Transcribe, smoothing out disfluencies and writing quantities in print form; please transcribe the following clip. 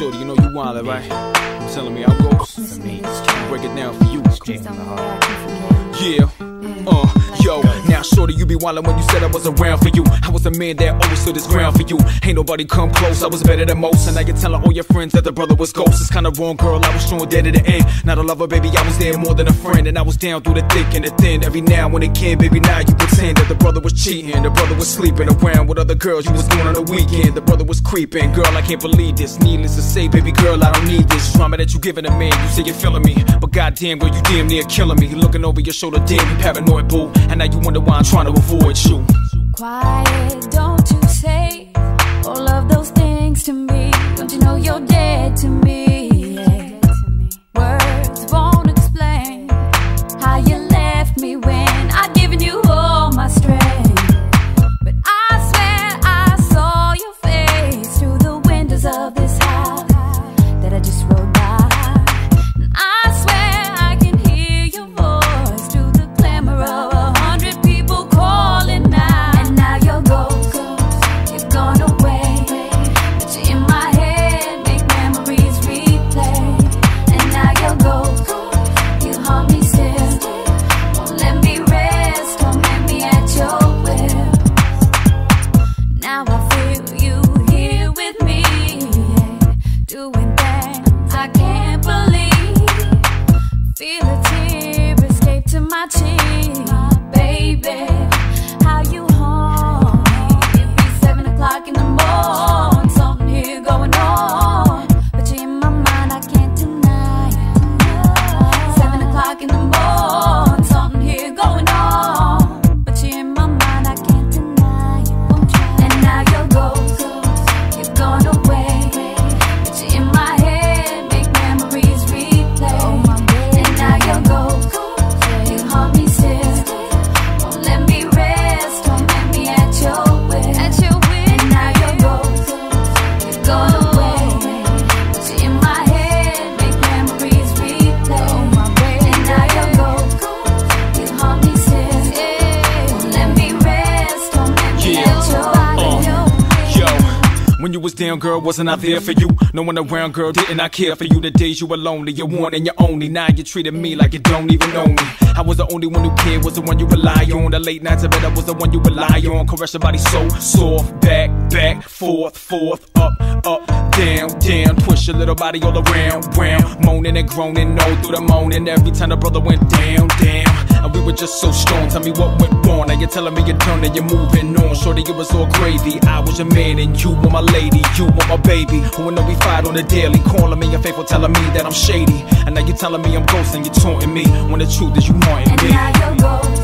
shorty, you know you wildin', right? You telling me I'm ghost? Break it down for you. Yeah. Yo, now shorty, you be wildin' when you said I was around for you. I was a man that always stood his ground for you. Ain't nobody come close, I was better than most. And now you're telling all your friends that the brother was ghost. It's kinda wrong, girl, I was showing dead at the end. Not a lover, baby, I was there more than a friend. And I was down through the thick and the thin. Every now and again, baby, now you pretend that the brother was cheating. The brother was sleeping around with other girls you was doing on the weekend. The brother was creeping, girl, I can't believe this. Needless to say, baby girl, I don't need this drama that you giving a man. You say you're feeling me, but goddamn, girl, you damn near killing me. Looking over your shoulder, damn, you paranoid, boo. And now you wonder why I'm trying to avoid you. Quiet, don't you say all of those things to me. Don't you know you're dead to me? Yeah. Words won't explain how you left me when I'd given you all my strength. But I swear I saw your face through the windows of this house that I just rode by. And I swear I can hear your voice through the clamor of 100 people calling now. And now you're ghost, you've gone away, but you're in my head, make memories replay. And now you're ghost, you haunt me still, won't let me rest, torment me at your will. Now I feel you here with me, yeah, doing things I can't believe. Feel a tear escape to my cheek, baby. How you haunt me. It be 7 o'clock in the morning, something here going on, but you're in my mind, I can't deny it. 7 o'clock in the morning, something here going on, but you're in my mind, I can't deny it. Won't try. And now you're ghost, you've gone away, but you're in my head, make memories replay. And now you're ghost, you haunt me still, won't let me rest, torment me at your will. And now you're ghost, you've gone away, but you're in my head, make memories replay. And now you're ghost, you haunt me still, won't let me rest, torment me at your will. Yo, when you was down, girl, wasn't I there for you? No one around, girl, didn't I care for you? The days you were lonely, you're one and you're only. Now you treated me like you don't even know me. I was the only one who cared, was the one you rely on. The late nights, I bet I was the one you rely on. Caress your body so soft, back, forth, up, down. Push your little body all around, moaning and groaning, all through the moaning. Every time the brother went down. And we were just so strong, tell me what went wrong. Now you're telling me you're done and you're moving on. Shorty, it was all gravy, I was your man and you were my lady. You were my baby, who would know we fight on the daily. Calling me unfaithful, telling me that I'm shady. And now you're telling me I'm ghost and you're taunting me, when the truth is you haunting me. And now you're ghost.